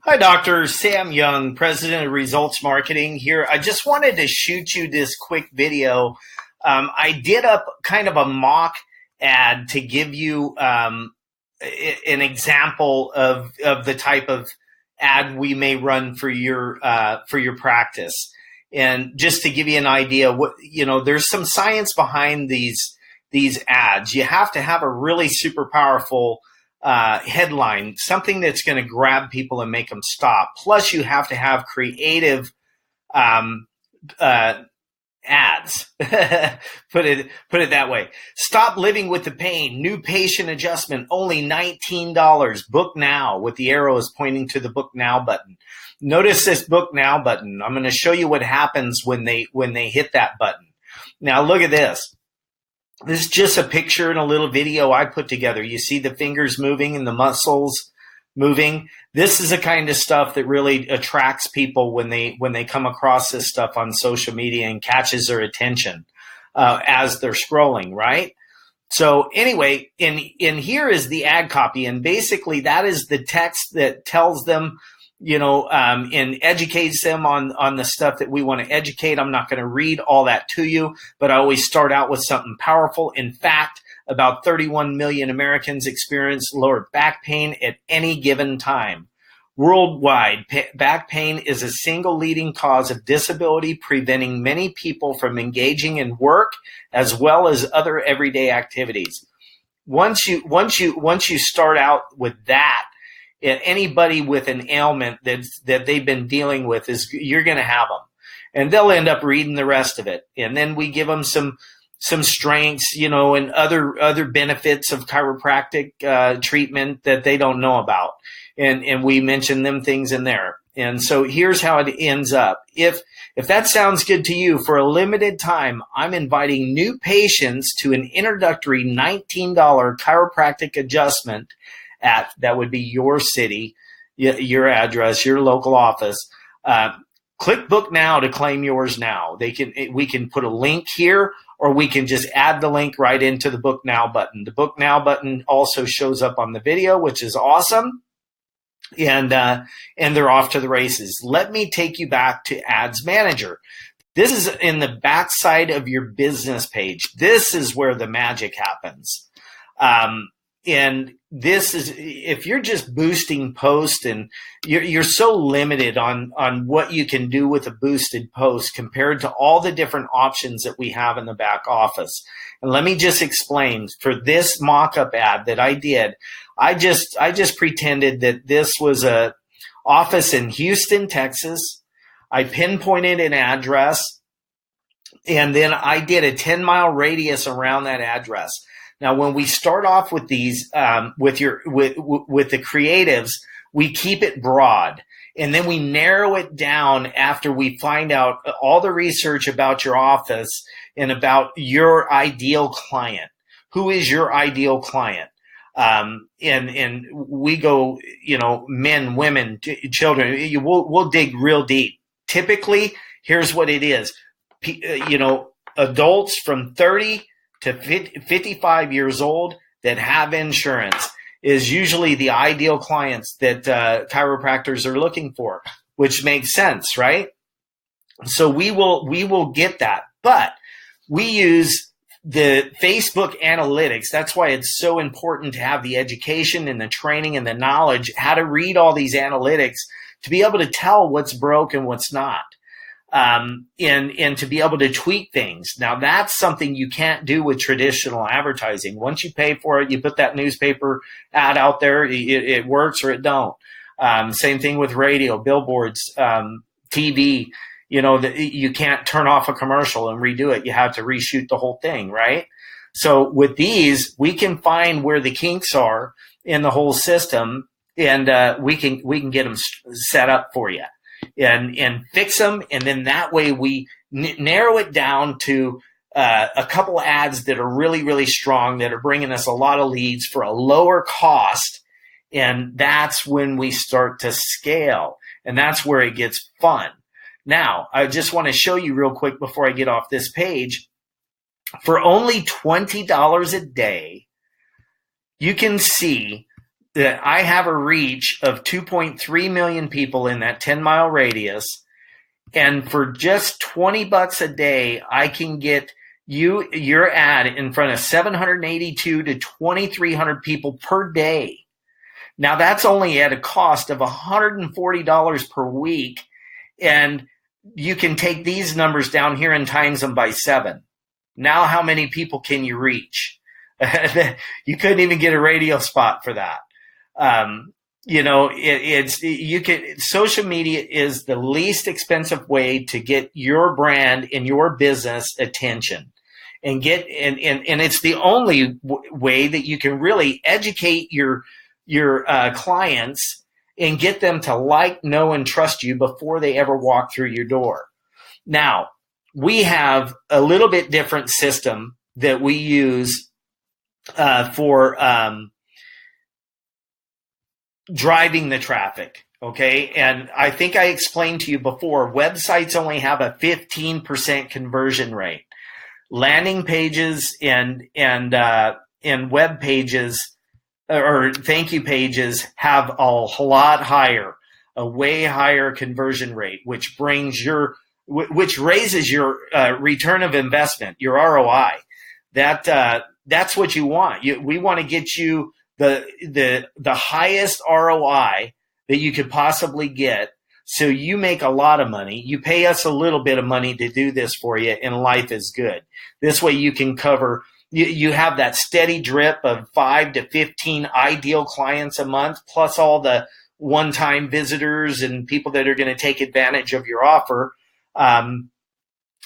Hi, Dr. Sam Young, President of Resultz Marketing here. I just wanted to shoot you this quick video. I did up kind of a mock ad to give you an example of the type of ad we may run for your practice. And just to give you an idea, there's some science behind these ads. You have to have a really super powerful headline, something that's going to grab people and make them stop. Plus, you have to have creative ads. Put it that way. Stop living with the pain. New patient adjustment, only $19. Book now, with the arrows pointing to the book now button. Notice this book now button. I'm going to show you what happens when they hit that button. Now look at this. This is just a picture and a little video I put together. You see the fingers moving and the muscles moving. This is the kind of stuff that really attracts people when they come across this stuff on social media and catches their attention as they're scrolling, right? So anyway, in here is the ad copy, and basically that is the text that tells them, and educates them on the stuff that we want to educate. I'm not going to read all that to you, but I always start out with something powerful. In fact, about 31 million Americans experience lower back pain at any given time. Worldwide, back pain is a single leading cause of disability, preventing many people from engaging in work as well as other everyday activities. Once you start out with that, anybody with an ailment that they've been dealing with, you're going to have them, and they'll end up reading the rest of it. And then we give them some strengths, and other benefits of chiropractic treatment that they don't know about, and we mention them things in there. And so here's how it ends up. If that sounds good to you, for a limited time, I'm inviting new patients to an introductory $19 chiropractic adjustment at, that would be your city, your address, your local office. Click book now to claim yours now. We can put a link here, or we can just add the link right into the book now button. The book now button also shows up on the video, which is awesome. And they're off to the races. Let me take you back to Ads Manager. This is in the backside of your business page. This is where the magic happens. And this is, if you're just boosting posts, and you're so limited on what you can do with a boosted post compared to all the different options that we have in the back office. And let me just explain. For this mock-up ad that I did, I just pretended that this was a office in Houston, Texas. I pinpointed an address, and then I did a 10-mile radius around that address. Now, when we start off with these, with the creatives, we keep it broad, and then we narrow it down after we find out all the research about your office and about your ideal client. Who is your ideal client? And we go, men, women, children. We'll dig real deep. Typically, here's what it is. Adults from 30 to 55 years old that have insurance is usually the ideal clients that chiropractors are looking for, which makes sense, right? So we will get that, but we use the Facebook analytics. That's why it's so important to have the education and the training and the knowledge how to read all these analytics to be able to tell what's broke and what's not. And to be able to tweak things. Now, that's something you can't do with traditional advertising. Once you pay for it, you put that newspaper ad out there, it works or it don't. Same thing with radio, billboards, TV. You can't turn off a commercial and redo it. You have to reshoot the whole thing, right? So with these, we can find where the kinks are in the whole system, and we can get them set up for you. And fix them, and then that way we narrow it down to a couple ads that are really, really strong, that are bringing us a lot of leads for a lower cost, and that's when we start to scale, and that's where it gets fun. Now, I just want to show you real quick before I get off this page. For only $20 a day, you can see that I have a reach of 2.3 million people in that 10-mile radius. And for just $20 a day, I can get your ad in front of 782 to 2,300 people per day. Now that's only at a cost of $140 per week. And you can take these numbers down here and times them by 7. Now how many people can you reach? You couldn't even get a radio spot for that. Social media is the least expensive way to get your brand and your business attention, and it's the only way that you can really educate your clients and get them to like, know, and trust you before they ever walk through your door. Now, we have a little bit different system that we use for driving the traffic. Okay. And I think I explained to you before, websites only have a 15% conversion rate. Landing pages and web pages or thank you pages have a lot higher, a way higher conversion rate, which raises your return of investment, your ROI. That's what you want. We want to get you the highest ROI that you could possibly get, so you make a lot of money. You pay us a little bit of money to do this for you, and life is good. This way you can cover, you have that steady drip of 5 to 15 ideal clients a month, plus all the one-time visitors and people that are going to take advantage of your offer. And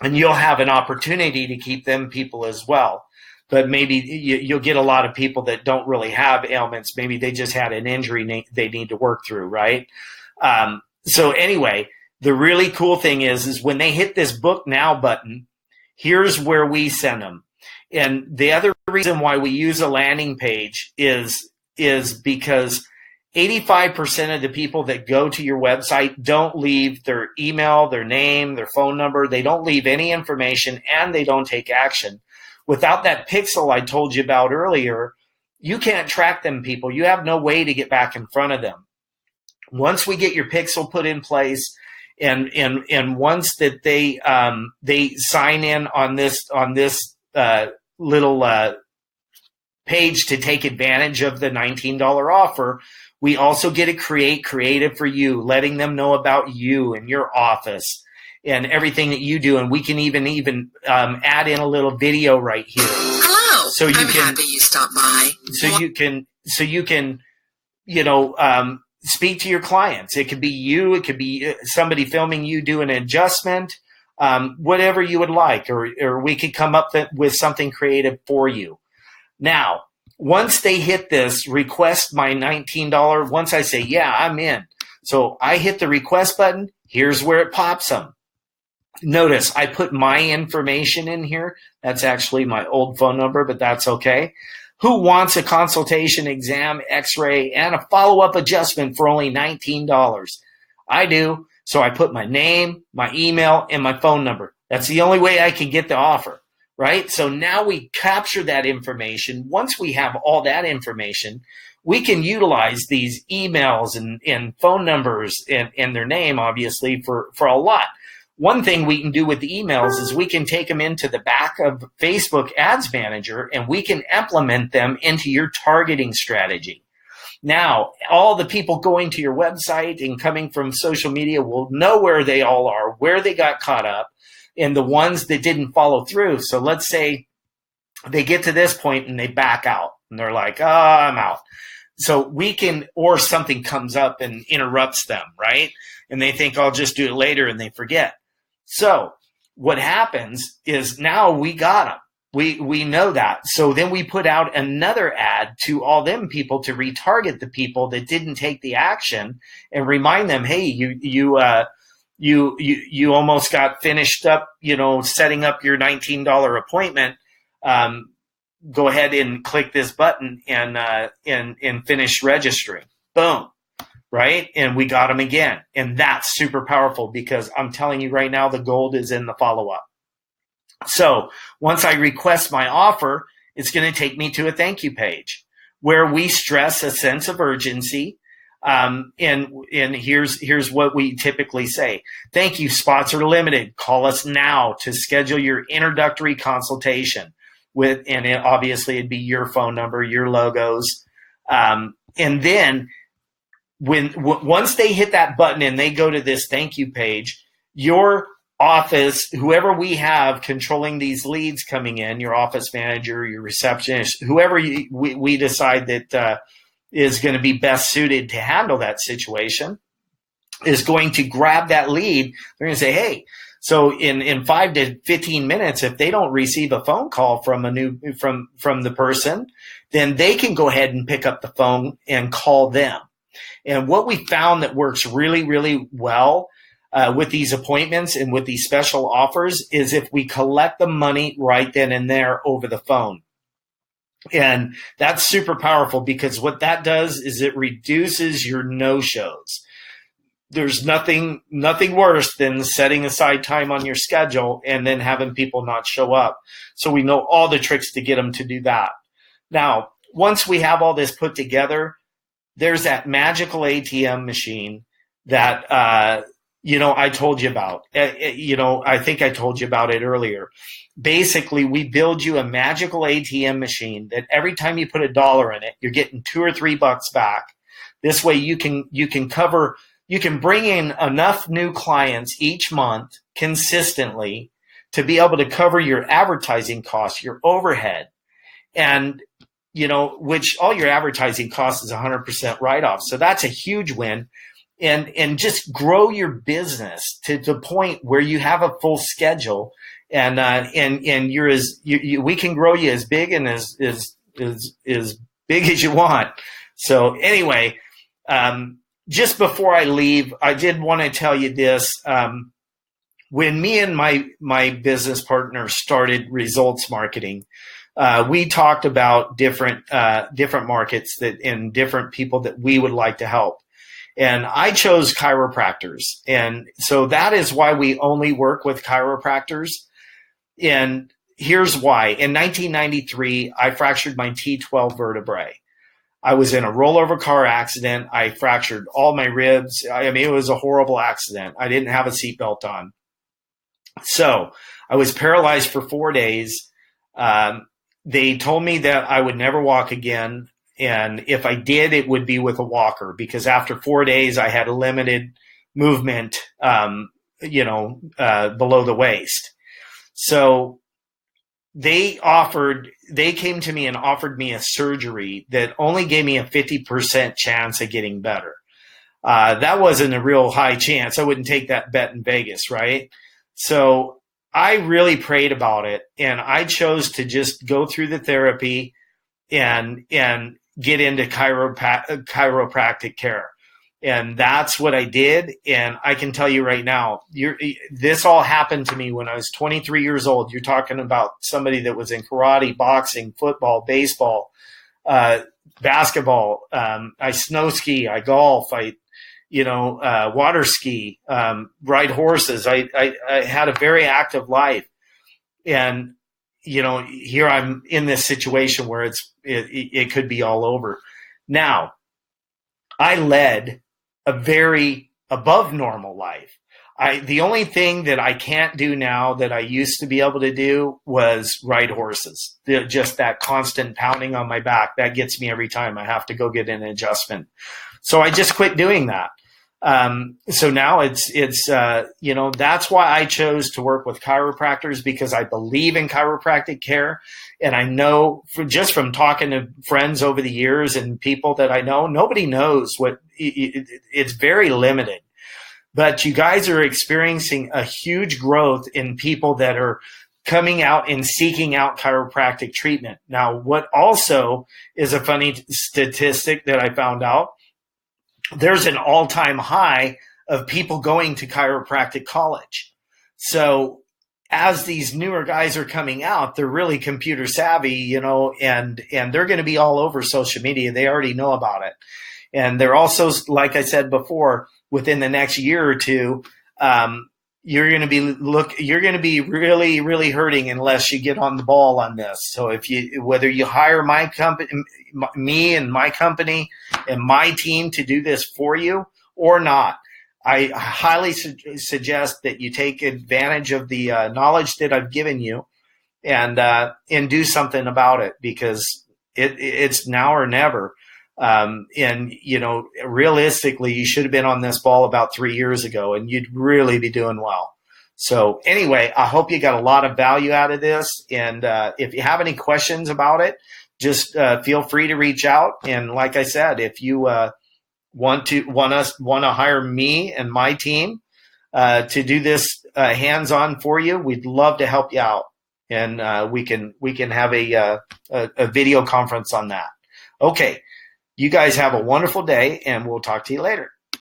you'll have an opportunity to keep them people as well. But maybe you'll get a lot of people that don't really have ailments. Maybe they just had an injury they need to work through, right? So anyway, the really cool thing is when they hit this book now button, here's where we send them. And the other reason why we use a landing page is because 85% of the people that go to your website don't leave their email, their name, their phone number. They don't leave any information, and they don't take action. Without that pixel I told you about earlier, you can't track them people. You have no way to get back in front of them. Once we get your pixel put in place, and once that they sign in on this little page to take advantage of the $19 offer, we also get to create creative for you, letting them know about you and your office and everything that you do. And we can even add in a little video right here. Hello. So you I'm happy you stopped by. So you can speak to your clients. It could be you. It could be somebody filming you do an adjustment, whatever you would like, or we could come up with something creative for you. Now, once they hit this request my $19, once I say, yeah, I'm in. So I hit the request button. Here's where it pops them. Notice I put my information in here. That's actually my old phone number, but that's okay. Who wants a consultation, exam, x-ray, and a follow-up adjustment for only $19? I do. So I put my name, my email, and my phone number. That's the only way I can get the offer, right? So now we capture that information. Once we have all that information, we can utilize these emails and phone numbers and their name, obviously, for a lot. One thing we can do with the emails is we can take them into the back of Facebook Ads Manager, and we can implement them into your targeting strategy. Now, all the people going to your website and coming from social media will know where they all are, where they got caught up, and the ones that didn't follow through. So let's say they get to this point and they back out and they're like, oh, I'm out. So we can, or something comes up and interrupts them, right? And they think I'll just do it later, and they forget. So what happens is now we got them. We know that. So then we put out another ad to all them people to retarget the people that didn't take the action and remind them, hey, you almost got finished up, setting up your $19 appointment. Go ahead and click this button and finish registering. Boom. Right? And we got them again. And that's super powerful, because I'm telling you right now, the gold is in the follow-up. So once I request my offer, it's going to take me to a thank you page. where we stress a sense of urgency. And here's what we typically say. Thank you. Spots are limited. Call us now to schedule your introductory consultation obviously it'd be your phone number, your logos. And then once they hit that button and they go to this thank you page, your office, whoever we have controlling these leads coming in, your office manager, your receptionist, whoever we decide that is going to be best suited to handle that situation, is going to grab that lead. They're going to say, hey, so in 5 to 15 minutes, if they don't receive a phone call from from the person, then they can go ahead and pick up the phone and call them. And what we found that works really, really well with these appointments and with these special offers is if we collect the money right then and there over the phone. And that's super powerful because what that does is it reduces your no-shows. There's nothing worse than setting aside time on your schedule and then having people not show up. So we know all the tricks to get them to do that. Now, once we have all this put together, there's that magical ATM machine that, I told you about. I think I told you about it earlier. Basically, we build you a magical ATM machine that every time you put $1 in it, you're getting $2 or $3 back. This way you can bring in enough new clients each month consistently to be able to cover your advertising costs, your overhead, and which all your advertising costs is 100% write-off. So that's a huge win. And just grow your business to the point where you have a full schedule, and we can grow you as big and as big as you want. So anyway, just before I leave, I did want to tell you this. When me and my business partner started Resultz Marketing, we talked about different markets and different people that we would like to help. And I chose chiropractors. And so that is why we only work with chiropractors. And here's why. In 1993, I fractured my T12 vertebrae. I was in a rollover car accident. I fractured all my ribs. I mean, it was a horrible accident. I didn't have a seatbelt on. So I was paralyzed for 4 days. They told me that I would never walk again. And if I did, it would be with a walker, because after 4 days, I had a limited movement, below the waist. So they came to me and offered me a surgery that only gave me a 50% chance of getting better. That wasn't a real high chance. I wouldn't take that bet in Vegas, right? So I really prayed about it, and I chose to just go through the therapy and get into chiropractic care. And that's what I did. And I can tell you right now, this all happened to me when I was 23 years old. You're talking about somebody that was in karate, boxing, football, baseball, basketball. I snow ski, I golf, water ski, ride horses. I had a very active life. And here I'm in this situation where it could be all over. Now, I led a very above normal life. The only thing that I can't do now that I used to be able to do was ride horses. Just that constant pounding on my back, that gets me every time. I have to go get an adjustment. So I just quit doing that. So now it's that's why I chose to work with chiropractors, because I believe in chiropractic care. And I know from talking to friends over the years and people that I know, nobody knows it's very limited, but you guys are experiencing a huge growth in people that are coming out and seeking out chiropractic treatment. Now, what also is a funny statistic that I found out, there's an all-time high of people going to chiropractic college. So as these newer guys are coming out, they're really computer savvy, and they're going to be all over social media. They already know about it. And they're also, like I said before, within the next year or two, you're going to be really, really hurting unless you get on the ball on this. So whether you hire my company, me and my company and my team to do this for you or not, I highly suggest that you take advantage of the knowledge that I've given you and do something about it, because it's now or never. And realistically, you should have been on this ball about 3 years ago, and you'd really be doing well. So anyway, I hope you got a lot of value out of this. And if you have any questions about it, just feel free to reach out. And like I said, if you want to hire me and my team to do this hands-on for you, we'd love to help you out. And we can have a video conference on that. Okay. You guys have a wonderful day, and we'll talk to you later.